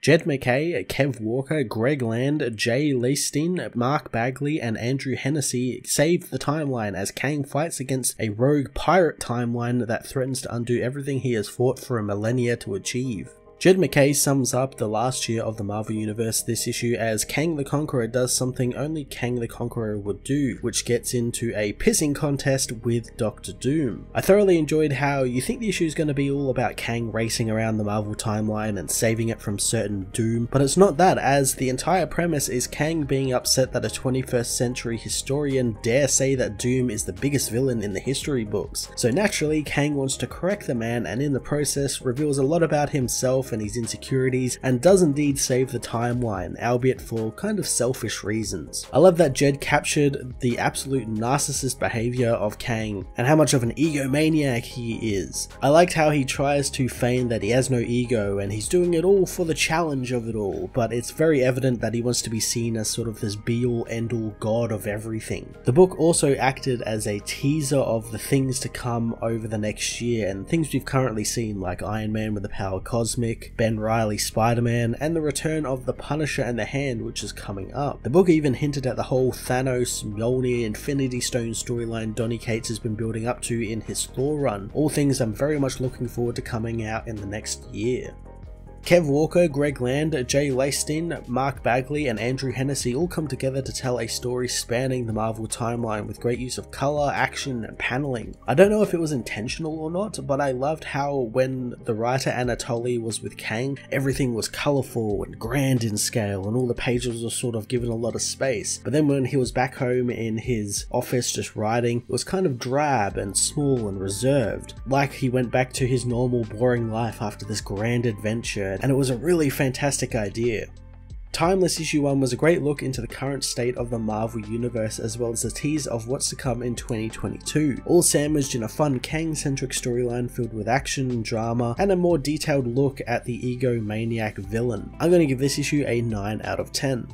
Jed MacKay, Kev Walker, Greg Land, Jay Leistin, Mark Bagley, and Andrew Hennessy save the timeline as Kang fights against a rogue pirate timeline that threatens to undo everything he has fought for a millennia to achieve. Jed MacKay sums up the last year of the Marvel Universe this issue as Kang the Conqueror does something only Kang the Conqueror would do, which gets into a pissing contest with Doctor Doom. I thoroughly enjoyed how you think the issue is going to be all about Kang racing around the Marvel timeline and saving it from certain doom, but it's not that, as the entire premise is Kang being upset that a 21st century historian dare say that Doom is the biggest villain in the history books. So naturally, Kang wants to correct the man, and in the process reveals a lot about himself and his insecurities, and does indeed save the timeline, albeit for kind of selfish reasons. I love that Jed captured the absolute narcissist behavior of Kang and how much of an egomaniac he is. I liked how he tries to feign that he has no ego and he's doing it all for the challenge of it all, but it's very evident that he wants to be seen as sort of this be-all end-all god of everything. The book also acted as a teaser of the things to come over the next year and things we've currently seen, like Iron Man with the power cosmic, Ben Reilly Spider-Man, and the return of the Punisher and the Hand, which is coming up. The book even hinted at the whole Thanos, Mjolnir, Infinity Stone storyline Donny Cates has been building up to in his Thor run, all things I'm very much looking forward to coming out in the next year. Kev Walker, Greg Land, Jay Leistin, Mark Bagley, and Andrew Hennessy all come together to tell a story spanning the Marvel timeline with great use of colour, action, and paneling. I don't know if it was intentional or not, but I loved how when the writer Anatoly was with Kang, everything was colourful and grand in scale, and all the pages were sort of given a lot of space. But then when he was back home in his office just writing, it was kind of drab and small and reserved, like he went back to his normal boring life after this grand adventure, and it was a really fantastic idea. Timeless issue 1 was a great look into the current state of the Marvel Universe, as well as a tease of what's to come in 2022, all sandwiched in a fun Kang-centric storyline filled with action, drama, and a more detailed look at the egomaniac villain. I'm going to give this issue a 9 out of 10.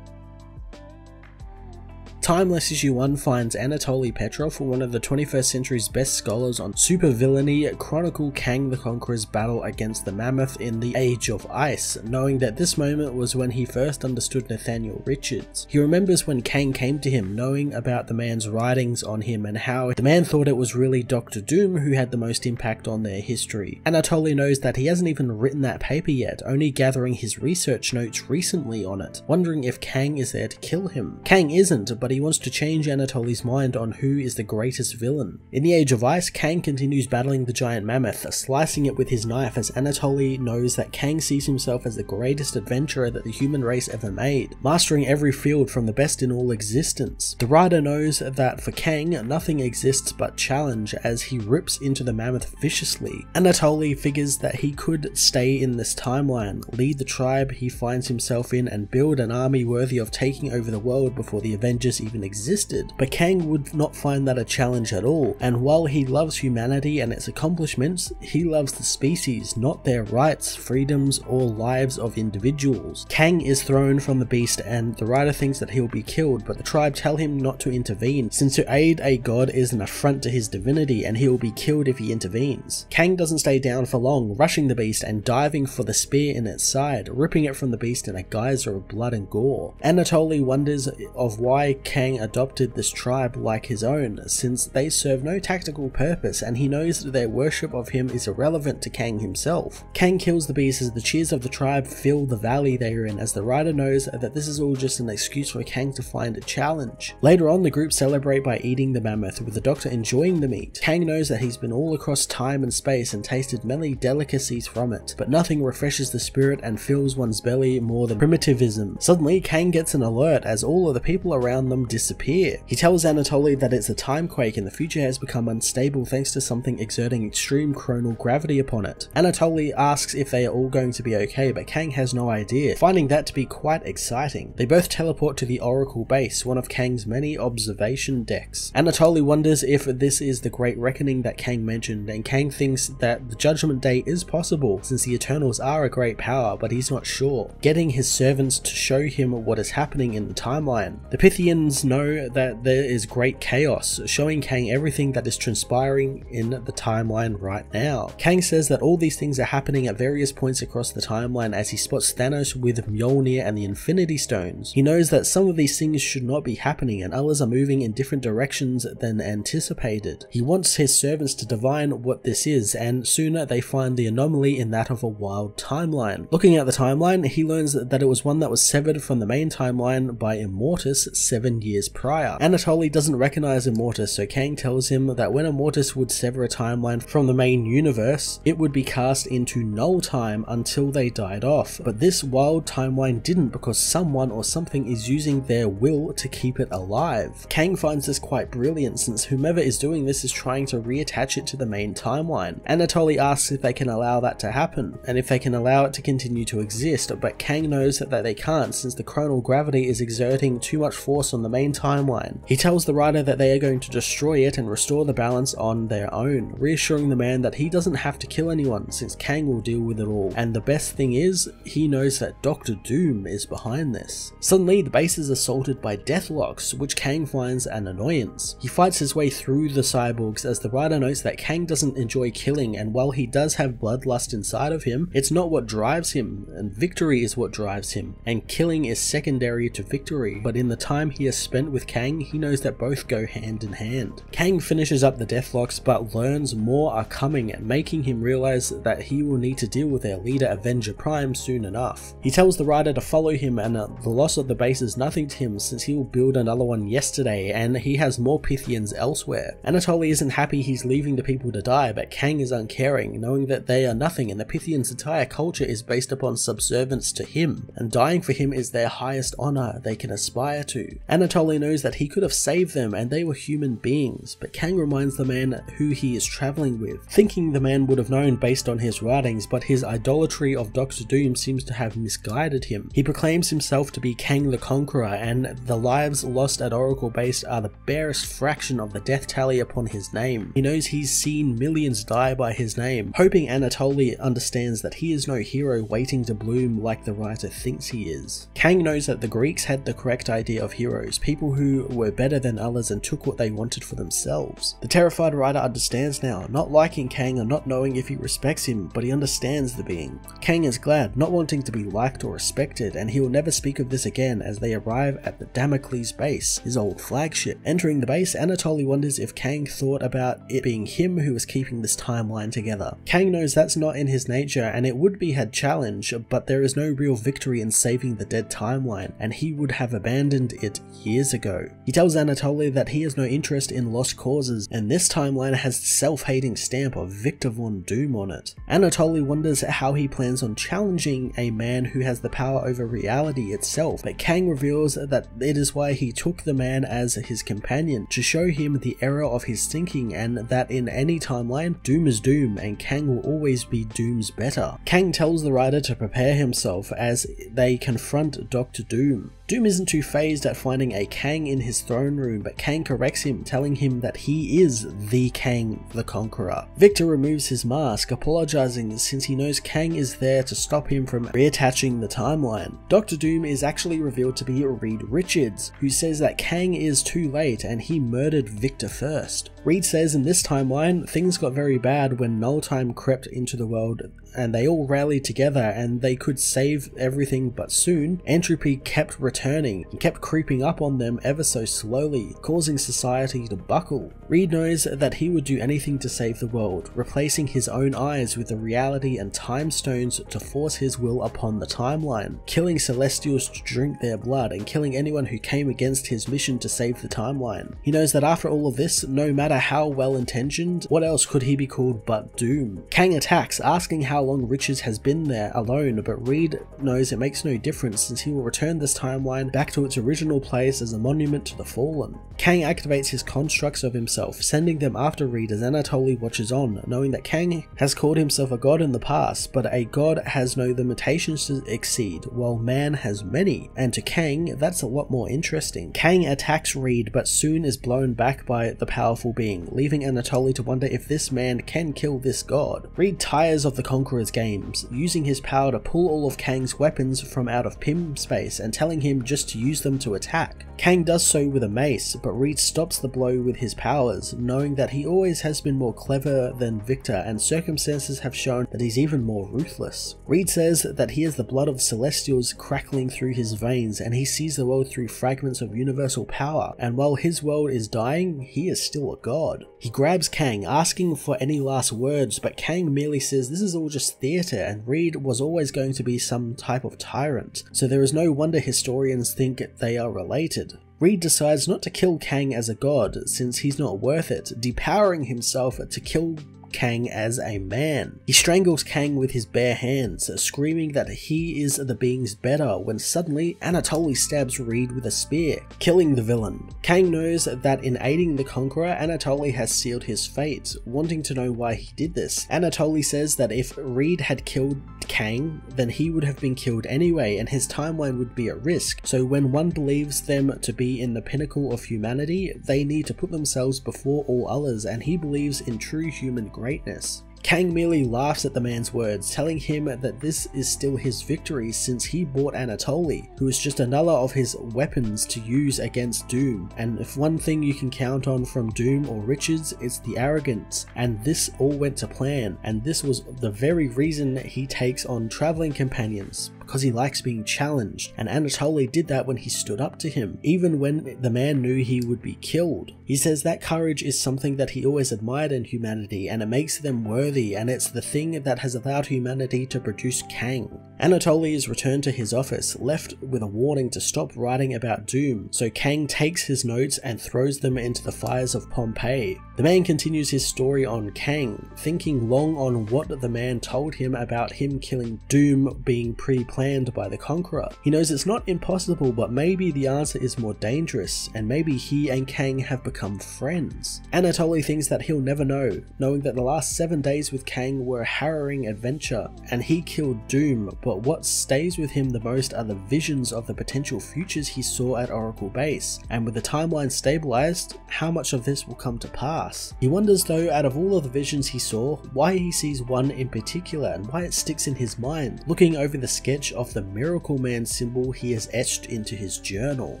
Timeless issue 1 finds Anatoly Petrov, one of the 21st century's best scholars on supervillainy, chronicle Kang the Conqueror's battle against the Mammoth in the Age of Ice, knowing that this moment was when he first understood Nathaniel Richards. He remembers when Kang came to him, knowing about the man's writings on him and how the man thought it was really Doctor Doom who had the most impact on their history. Anatoly knows that he hasn't even written that paper yet, only gathering his research notes recently on it, wondering if Kang is there to kill him. Kang isn't, but he wants to change Anatoly's mind on who is the greatest villain. In the Age of Ice, Kang continues battling the giant mammoth, slicing it with his knife, as Anatoly knows that Kang sees himself as the greatest adventurer that the human race ever made, mastering every field from the best in all existence. The writer knows that for Kang, nothing exists but challenge, as he rips into the mammoth viciously. Anatoly figures that he could stay in this timeline, lead the tribe he finds himself in, and build an army worthy of taking over the world before the Avengers even existed. But Kang would not find that a challenge at all, and while he loves humanity and its accomplishments, he loves the species, not their rights, freedoms, or lives of individuals. Kang is thrown from the beast, and the writer thinks that he will be killed, but the tribe tell him not to intervene, since to aid a god is an affront to his divinity and he will be killed if he intervenes. Kang doesn't stay down for long, rushing the beast and diving for the spear in its side, ripping it from the beast in a geyser of blood and gore. Anatoly wonders of why Kang adopted this tribe like his own, since they serve no tactical purpose, and he knows that their worship of him is irrelevant to Kang himself. Kang kills the beast as the cheers of the tribe fill the valley they are in, as the writer knows that this is all just an excuse for Kang to find a challenge. Later on, the group celebrate by eating the mammoth, with the Doctor enjoying the meat. Kang knows that he's been all across time and space and tasted many delicacies from it, but nothing refreshes the spirit and fills one's belly more than primitivism. Suddenly, Kang gets an alert as all of the people around them disappear. He tells Anatoly that it's a timequake and the future has become unstable thanks to something exerting extreme chronal gravity upon it. Anatoly asks if they are all going to be okay, but Kang has no idea, finding that to be quite exciting. They both teleport to the Oracle base, one of Kang's many observation decks. Anatoly wonders if this is the Great Reckoning that Kang mentioned, and Kang thinks that the Judgment Day is possible since the Eternals are a great power, but he's not sure, getting his servants to show him what is happening in the timeline. The Pythian humans know that there is great chaos, showing Kang everything that is transpiring in the timeline right now. Kang says that all these things are happening at various points across the timeline as he spots Thanos with Mjolnir and the Infinity Stones. He knows that some of these things should not be happening and others are moving in different directions than anticipated. He wants his servants to divine what this is, and sooner they find the anomaly in that of a wild timeline. Looking at the timeline, he learns that it was one that was severed from the main timeline by Immortus 7 years prior. Anatoly doesn't recognize Immortus, so Kang tells him that when Immortus would sever a timeline from the main universe, it would be cast into null time until they died off. But this wild timeline didn't, because someone or something is using their will to keep it alive. Kang finds this quite brilliant, since whomever is doing this is trying to reattach it to the main timeline. Anatoly asks if they can allow that to happen, and if they can allow it to continue to exist, but Kang knows that they can't, since the chronal gravity is exerting too much force on the main timeline. He tells the writer that they are going to destroy it and restore the balance on their own, reassuring the man that he doesn't have to kill anyone, since Kang will deal with it all. And the best thing is, he knows that Dr. Doom is behind this. Suddenly, the base is assaulted by Deathlocks, which Kang finds an annoyance. He fights his way through the cyborgs, as the writer notes that Kang doesn't enjoy killing, and while he does have bloodlust inside of him, it's not what drives him, and victory is what drives him, and killing is secondary to victory. But in the time he has spent with Kang, he knows that both go hand in hand. Kang finishes up the Deathlocks, but learns more are coming, making him realize that he will need to deal with their leader Avenger Prime soon enough. He tells the writer to follow him, and the loss of the base is nothing to him, since he will build another one yesterday and he has more Pythians elsewhere. Anatoly isn't happy he's leaving the people to die, but Kang is uncaring, knowing that they are nothing and the Pythians' entire culture is based upon subservience to him, and dying for him is their highest honor they can aspire to. Anatoly knows that he could have saved them and they were human beings, but Kang reminds the man who he is traveling with, thinking the man would have known based on his writings, but his idolatry of Dr. Doom seems to have misguided him. He proclaims himself to be Kang the Conqueror, and the lives lost at Oracle Base are the barest fraction of the death tally upon his name. He knows he's seen millions die by his name, hoping Anatoly understands that he is no hero waiting to bloom like the writer thinks he is. Kang knows that the Greeks had the correct idea of heroes, people who were better than others and took what they wanted for themselves. The terrified writer understands now, not liking Kang and not knowing if he respects him, but he understands the being. Kang is glad, not wanting to be liked or respected, and he will never speak of this again as they arrive at the Damocles base, his old flagship. Entering the base, Anatoly wonders if Kang thought about it being him who was keeping this timeline together. Kang knows that's not in his nature, and it would be a challenge, but there is no real victory in saving the dead timeline, and he would have abandoned it years ago. He tells Anatoly that he has no interest in lost causes, and this timeline has the self-hating stamp of Victor Von Doom on it. Anatoly wonders how he plans on challenging a man who has the power over reality itself, but Kang reveals that it is why he took the man as his companion, to show him the error of his thinking, and that in any timeline, Doom is Doom, and Kang will always be Doom's better. Kang tells the writer to prepare himself as they confront Dr. Doom. Doom isn't too fazed at finding a Kang in his throne room, but Kang corrects him, telling him that he is the Kang the Conqueror. Victor removes his mask, apologizing since he knows Kang is there to stop him from reattaching the timeline. Dr. Doom is actually revealed to be Reed Richards, who says that Kang is too late and he murdered Victor first. Reed says in this timeline, things got very bad when null time crept into the world and they all rallied together and they could save everything, but soon entropy kept returning. It kept creeping up on them ever so slowly, causing society to buckle. Reed knows that he would do anything to save the world, replacing his own eyes with the reality and time stones to force his will upon the timeline, killing Celestials to drink their blood and killing anyone who came against his mission to save the timeline. He knows that after all of this, no matter how well intentioned, what else could he be called but Doom? Kang attacks, asking how long Richards has been there alone, but Reed knows it makes no difference since he will return this timeline back to its original place as a monument to the fallen. Kang activates his constructs of himself, sending them after Reed as Anatoly watches on, knowing that Kang has called himself a god in the past, but a god has no limitations to exceed, while man has many, and to Kang, that's a lot more interesting. Kang attacks Reed, but soon is blown back by the powerful being, leaving Anatoly to wonder if this man can kill this god. Reed tires of the Conqueror Conqueror's games, using his power to pull all of Kang's weapons from out of Pym space and telling him just to use them to attack. Kang does so with a mace, but Reed stops the blow with his powers, knowing that he always has been more clever than Victor and circumstances have shown that he's even more ruthless. Reed says that he has the blood of Celestials crackling through his veins and he sees the world through fragments of universal power, and while his world is dying, he is still a god. He grabs Kang, asking for any last words, but Kang merely says this is all just theatre and Reed was always going to be some type of tyrant, so there is no wonder historians think they are related. Reed decides not to kill Kang as a god, since he's not worth it, depowering himself to kill Kang as a man. He strangles Kang with his bare hands, screaming that he is the being's better, when suddenly Anatoly stabs Reed with a spear, killing the villain. Kang knows that in aiding the Conqueror, Anatoly has sealed his fate, wanting to know why he did this. Anatoly says that if Reed had killed Kang, then he would have been killed anyway and his timeline would be at risk, so when one believes them to be in the pinnacle of humanity, they need to put themselves before all others, and he believes in true human greatness. Kang merely laughs at the man's words, telling him that this is still his victory since he bought Anatoly, who is just another of his weapons to use against Doom, and if one thing you can count on from Doom or Richards, it's the arrogance, and this all went to plan, and this was the very reason he takes on traveling companions, because he likes being challenged, and Anatoly did that when he stood up to him, even when the man knew he would be killed. He says that courage is something that he always admired in humanity, and it makes them worthy, and it's the thing that has allowed humanity to produce Kang. Anatoly is returned to his office, left with a warning to stop writing about Doom, so Kang takes his notes and throws them into the fires of Pompeii. The man continues his story on Kang, thinking long on what the man told him about him killing Doom being pre-planned by the Conqueror. He knows it's not impossible, but maybe the answer is more dangerous, and maybe he and Kang have become friends. Anatoly thinks that he'll never know, knowing that the last 7 days with Kang were a harrowing adventure, and he killed Doom, but what stays with him the most are the visions of the potential futures he saw at Oracle Base, and with the timeline stabilized, how much of this will come to pass. He wonders though, out of all of the visions he saw, why he sees one in particular and why it sticks in his mind, looking over the sketch of the Miracle Man symbol he has etched into his journal.